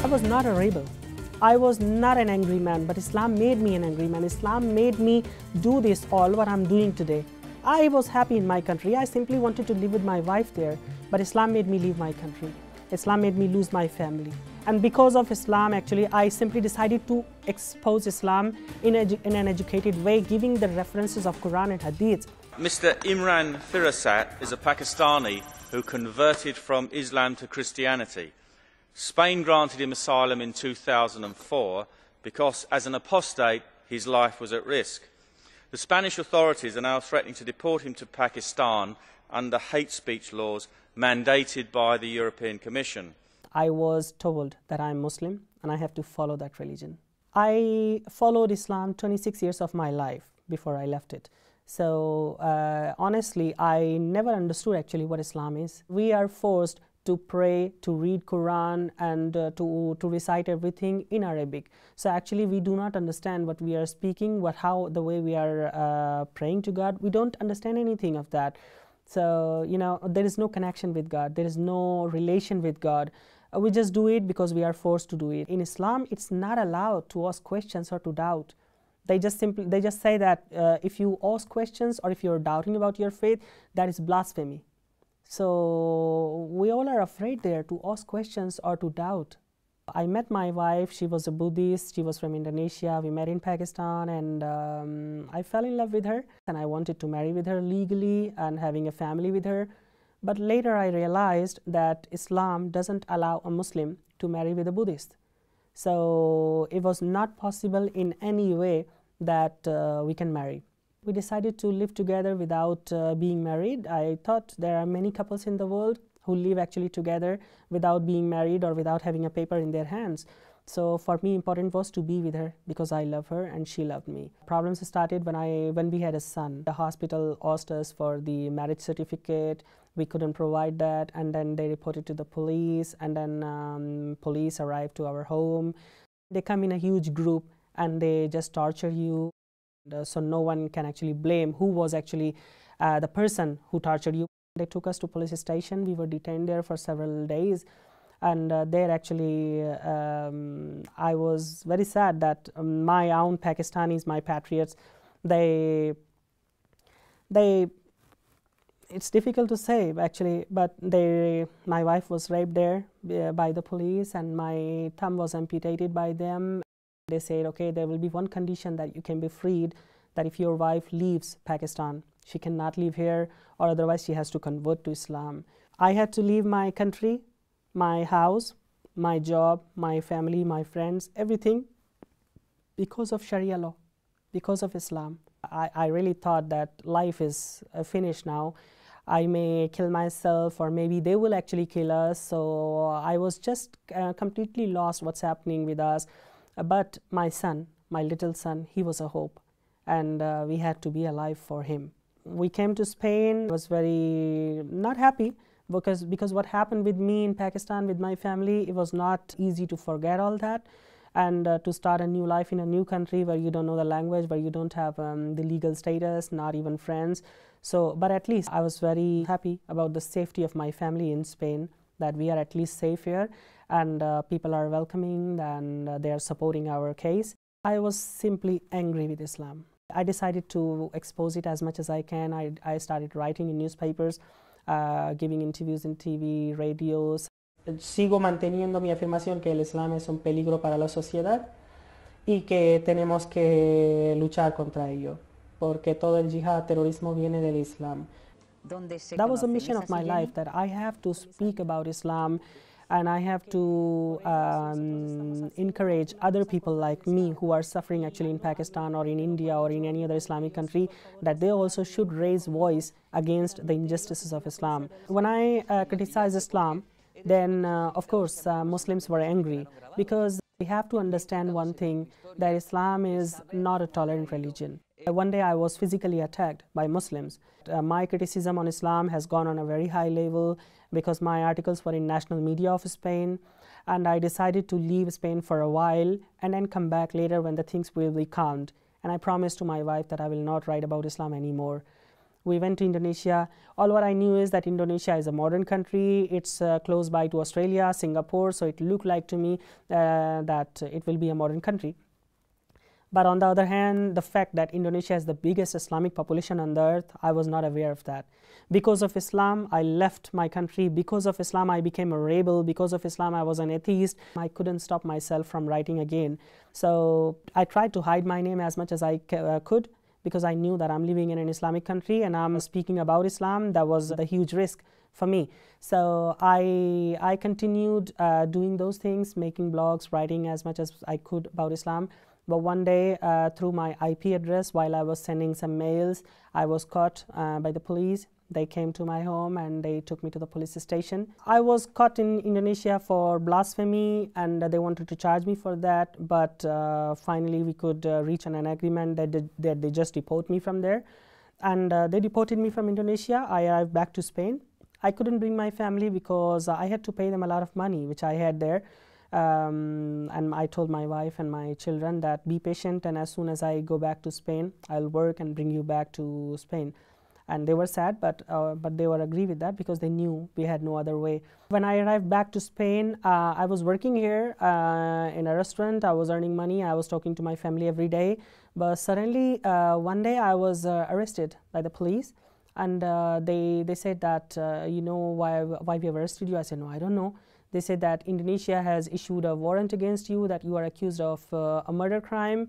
was not a rebel. I was not an angry man, but Islam made me an angry man. Islam made me do this all what I'm doing today. I was happy in my country. I simply wanted to live with my wife there, but Islam made me leave my country. Islam made me lose my family. And because of Islam, actually, I simply decided to expose Islam in an educated way, giving the references of Quran and Hadith. Mr. Imran Firasat is a Pakistani who converted from Islam to Christianity. Spain granted him asylum in 2004 because, as an apostate, his life was at risk. The Spanish authorities are now threatening to deport him to Pakistan under hate speech laws mandated by the European Commission. I was told that I'm Muslim and I have to follow that religion. I followed Islam 26 years of my life before I left it. So honestly, I never understood actually what Islam is. We are forced to pray, to read Quran, and to recite everything in Arabic. So actually we do not understand what we are speaking, the way we are praying to God. We don't understand anything of that. So, you know, there is no connection with God. There is no relation with God. We just do it because we are forced to do it. In Islam, it's not allowed to ask questions or to doubt. They just say that if you ask questions or if you're doubting about your faith, that is blasphemy. So we all are afraid there to ask questions or to doubt. I met my wife. She was a Buddhist. She was from Indonesia. We met in Pakistan, and I fell in love with her. And I wanted to marry with her legally and having a family with her. But later I realized that Islam doesn't allow a Muslim to marry with a Buddhist. So it was not possible in any way that we can marry. We decided to live together without being married. I thought there are many couples in the world who live actually together without being married or without having a paper in their hands. So for me, important was to be with her because I love her and she loved me. Problems started when we had a son. The hospital asked us for the marriage certificate. We couldn't provide that, and then they reported to the police, and then police arrived to our home. They come in a huge group and they just torture you. So no one can actually blame who was actually the person who tortured you. They took us to police station. We were detained there for several days, and there actually I was very sad that my own Pakistanis, my patriots, it's difficult to say actually, but my wife was raped there by the police, and my thumb was amputated by them. They said, okay, there will be one condition that you can be freed, that if your wife leaves Pakistan, she cannot live here, or otherwise she has to convert to Islam. I had to leave my country, my house, my job, my family, my friends, everything, because of Sharia law, because of Islam. I really thought that life is finished now. I may kill myself, or maybe they will actually kill us. So I was just completely lost what's happening with us. But my son, my little son, he was a hope, and we had to be alive for him. We came to Spain. I was very not happy because what happened with me in Pakistan with my family, it was not easy to forget all that and to start a new life in a new country where you don't know the language, where you don't have the legal status, not even friends. So, but at least I was very happy about the safety of my family in Spain, that we are at least safe here, and people are welcoming, and they are supporting our case. I was simply angry with Islam. I decided to expose it as much as I can. I started writing in newspapers, giving interviews in TV, radios. Sigo manteniendo mi afirmación que el Islam es un peligro para la sociedad y que tenemos que luchar contra ello, porque todo el yihad, terrorismo viene del Islam. That was the mission of my life, that I have to speak about Islam, and I have to encourage other people like me who are suffering actually in Pakistan or in India or in any other Islamic country, that they also should raise voice against the injustices of Islam. When I criticized Islam, then of course Muslims were angry, because we have to understand one thing, that Islam is not a tolerant religion. One day I was physically attacked by Muslims. My criticism on Islam has gone on a very high level because my articles were in national media of Spain, and I decided to leave Spain for a while and then come back later when the things will be calmed. And I promised to my wife that I will not write about Islam anymore. We went to Indonesia. All what I knew is that Indonesia is a modern country. It's close by to Australia, Singapore, so it looked like to me that it will be a modern country. But on the other hand, the fact that Indonesia is the biggest Islamic population on the earth, I was not aware of that. Because of Islam, I left my country. Because of Islam, I became a rebel. Because of Islam, I was an atheist. I couldn't stop myself from writing again. So I tried to hide my name as much as I could, because I knew that I'm living in an Islamic country and I'm speaking about Islam. That was a huge risk for me. So I continued doing those things, making blogs, writing as much as I could about Islam. But one day, through my IP address, while I was sending some mails, I was caught by the police. They came to my home and they took me to the police station. I was caught in Indonesia for blasphemy, and they wanted to charge me for that. But finally, we could reach an agreement that they just deport me from there. And they deported me from Indonesia. I arrived back to Spain. I couldn't bring my family because I had to pay them a lot of money, which I had there. And I told my wife and my children that be patient, and as soon as I go back to Spain, I'll work and bring you back to Spain. And they were sad, but they were agree with that because they knew we had no other way. When I arrived back to Spain, I was working here in a restaurant. I was earning money. I was talking to my family every day. But suddenly, one day, I was arrested by the police. And they said that, you know, why we have arrested you? I said, no, I don't know. They said that Indonesia has issued a warrant against you, that you are accused of a murder crime,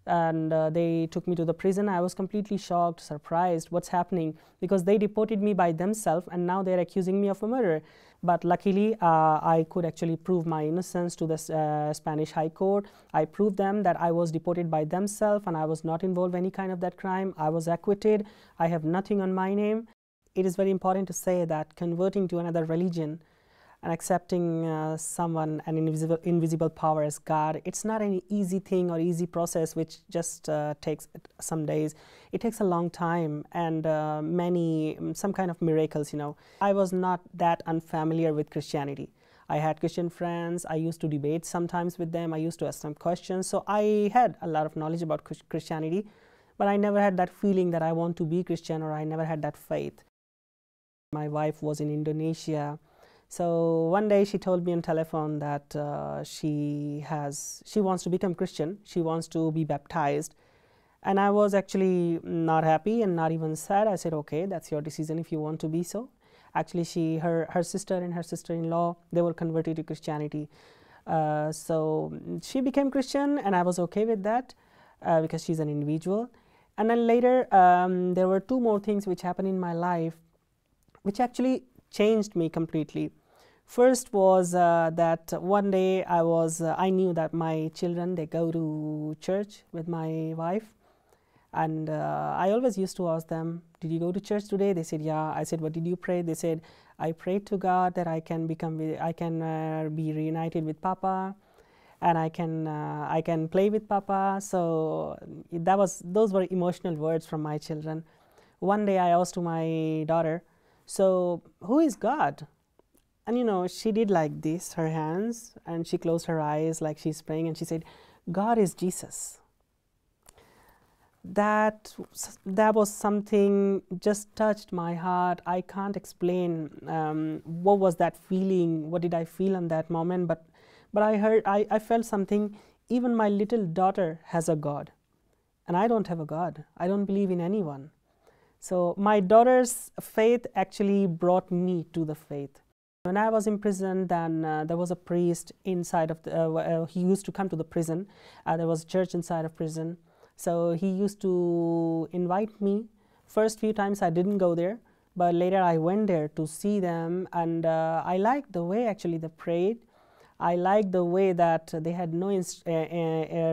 and they took me to the prison. I was completely shocked, surprised, what's happening, because they deported me by themselves and now they're accusing me of a murder. But luckily, I could actually prove my innocence to the Spanish High Court. I proved them that I was deported by themselves and I was not involved in any kind of that crime. I was acquitted. I have nothing on my name. It is very important to say that converting to another religion and accepting someone, an invisible power as God, it's not an easy thing or easy process which just takes some days. It takes a long time and some kind of miracles, you know. I was not that unfamiliar with Christianity. I had Christian friends. I used to debate sometimes with them. I used to ask some questions. So I had a lot of knowledge about Christianity, but I never had that feeling that I want to be Christian, or I never had that faith. My wife was in Indonesia. So one day she told me on telephone that she wants to become Christian. She wants to be baptized. And I was actually not happy and not even sad. I said, okay, that's your decision if you want to be so. Actually, her sister and her sister-in-law, they were converted to Christianity. So she became Christian and I was okay with that because she's an individual. And then later, there were two more things which happened in my life which actually changed me completely. First was that one day I knew that my children, they go to church with my wife, and I always used to ask them, did you go to church today? They said, yeah. I said, what did you pray? They said, I prayed to God that I can be reunited with Papa, and I can play with Papa. So those were emotional words from my children. One day I asked to my daughter, so who is God? And you know, she did like this, her hands, and she closed her eyes like she's praying, and she said, God is Jesus. That was something just touched my heart. I can't explain what was that feeling, what did I feel in that moment, but I felt something. Even my little daughter has a God, and I don't have a God. I don't believe in anyone. So my daughter's faith actually brought me to the faith. When I was in prison, then there was a priest inside of he used to come to the prison. There was a church inside of prison. So he used to invite me. First few times I didn't go there, but later I went there to see them, and I liked the way actually they prayed. I liked the way that they had no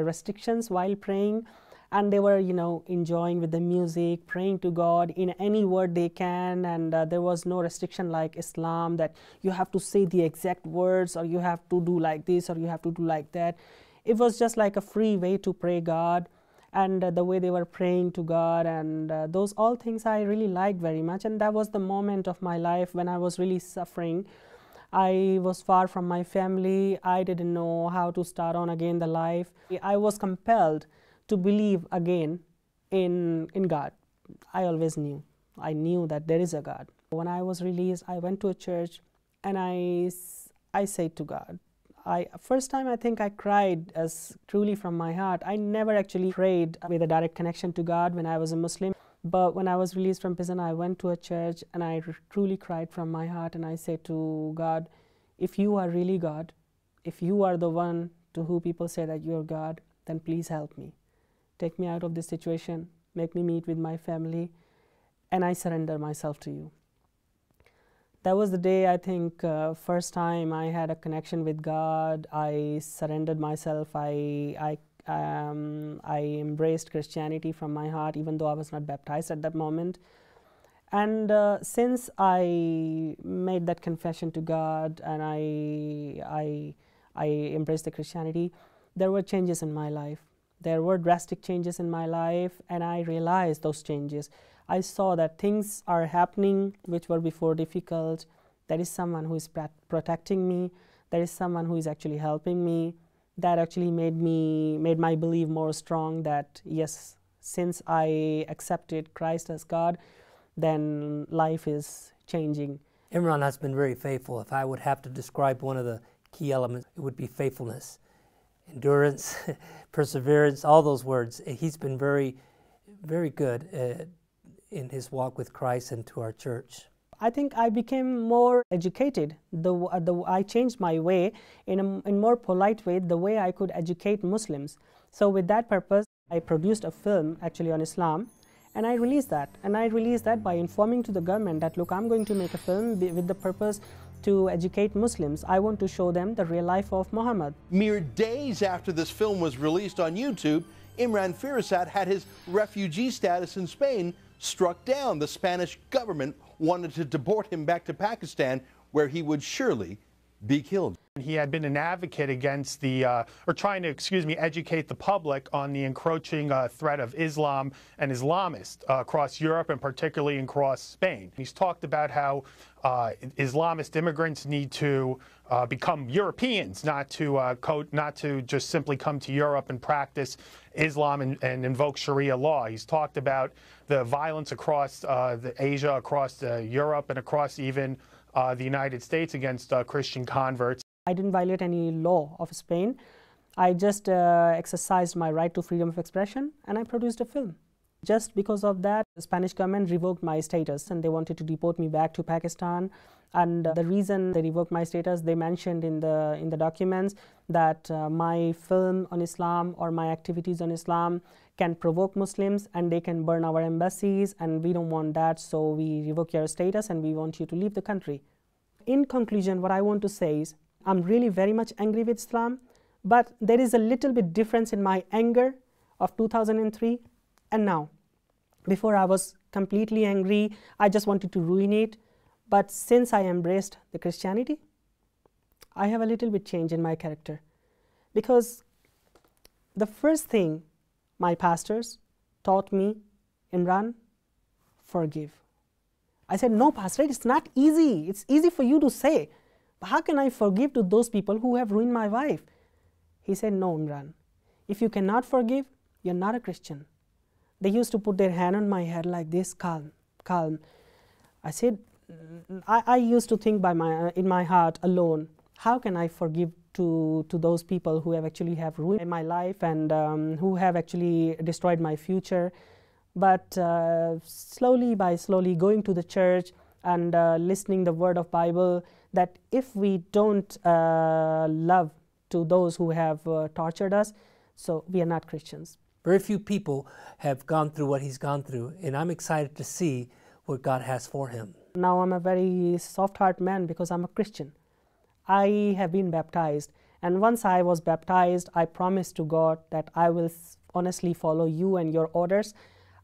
restrictions while praying. And they were, you know, enjoying with the music, praying to God in any word they can, and there was no restriction like Islam that you have to say the exact words, or you have to do like this, or you have to do like that. It was just like a free way to pray God, and the way they were praying to God, and those all things I really liked very much. And that was the moment of my life when I was really suffering. I was far from my family. I didn't know how to start on again the life. I was compelled to believe again in God. I always knew. I knew that there is a God. When I was released, I went to a church and I said to God, first time I think I cried as truly from my heart. I never actually prayed with a direct connection to God when I was a Muslim. But when I was released from prison, I went to a church and I truly cried from my heart, and I said to God, if you are really God, if you are the one to whom people say that you're God, then please help me. Take me out of this situation, make me meet with my family, and I surrender myself to you. That was the day, I think, first time I had a connection with God. I surrendered myself. I embraced Christianity from my heart, even though I was not baptized at that moment. And since I made that confession to God and I embraced the Christianity, there were changes in my life. There were drastic changes in my life, and I realized those changes. I saw that things are happening which were before difficult. There is someone who is protecting me. There is someone who is actually helping me. That actually made my belief more strong that yes, since I accepted Christ as God, then life is changing. Imran has been very faithful. If I would have to describe one of the key elements, it would be faithfulness, endurance, perseverance, all those words. He's been very, very good in his walk with Christ and to our church. I think I became more educated. I changed my way in a more polite way, the way I could educate Muslims. So with that purpose, I produced a film actually on Islam, and I released that. And I released that by informing to the government that, look, I'm going to make a film with the purpose to educate Muslims. I want to show them the real life of Muhammad. Mere days after this film was released on YouTube, Imran Firasat had his refugee status in Spain struck down. The Spanish government wanted to deport him back to Pakistan, where he would surely be killed. He had been an advocate against trying to, educate the public on the encroaching threat of Islam and Islamists across Europe and particularly across Spain. He's talked about how Islamist immigrants need to become Europeans, not to just simply come to Europe and practice Islam and invoke Sharia law. He's talked about the violence across Asia, across Europe, and across even the United States against Christian converts. I didn't violate any law of Spain. I just exercised my right to freedom of expression, and I produced a film. Just because of that, the Spanish government revoked my status, and they wanted to deport me back to Pakistan. And the reason they revoked my status, they mentioned in the documents that my film on Islam or my activities on Islam can provoke Muslims and they can burn our embassies, and we don't want that, so we revoke your status and we want you to leave the country. In conclusion, what I want to say is, I'm really very much angry with Islam, but there is a little bit difference in my anger of 2003 and now. Before I was completely angry, I just wanted to ruin it. But since I embraced the Christianity, I have a little bit change in my character. Because the first thing my pastors taught me, Imran, forgive. I said, no, Pastor, it's not easy. It's easy for you to say. But how can I forgive to those people who have ruined my wife? He said, no, Imran, if you cannot forgive, you're not a Christian. They used to put their hand on my head like this, calm, calm. I said, I used to think in my heart alone, how can I forgive to those people who have actually ruined my life and who have actually destroyed my future. But slowly going to the church and listening the word of Bible, that if we don't love to those who have tortured us, so we are not Christians. Very few people have gone through what he's gone through, and I'm excited to see what God has for him. Now I'm a very soft-hearted man because I'm a Christian. I have been baptized, and once I was baptized, I promised to God that I will honestly follow you and your orders.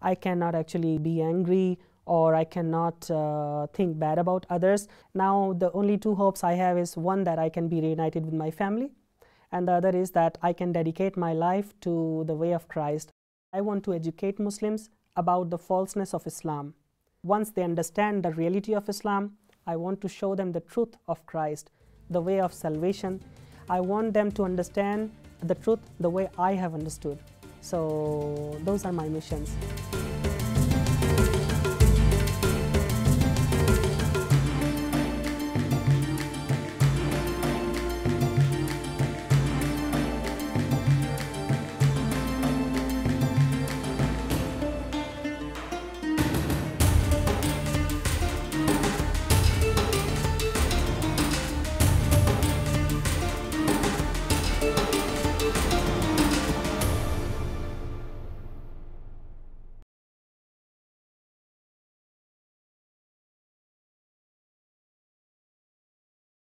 I cannot actually be angry, or I cannot think bad about others. Now the only two hopes I have is, one, that I can be reunited with my family, and the other is that I can dedicate my life to the way of Christ. I want to educate Muslims about the falseness of Islam. Once they understand the reality of Islam, I want to show them the truth of Christ, the way of salvation. I want them to understand the truth the way I have understood. So those are my missions.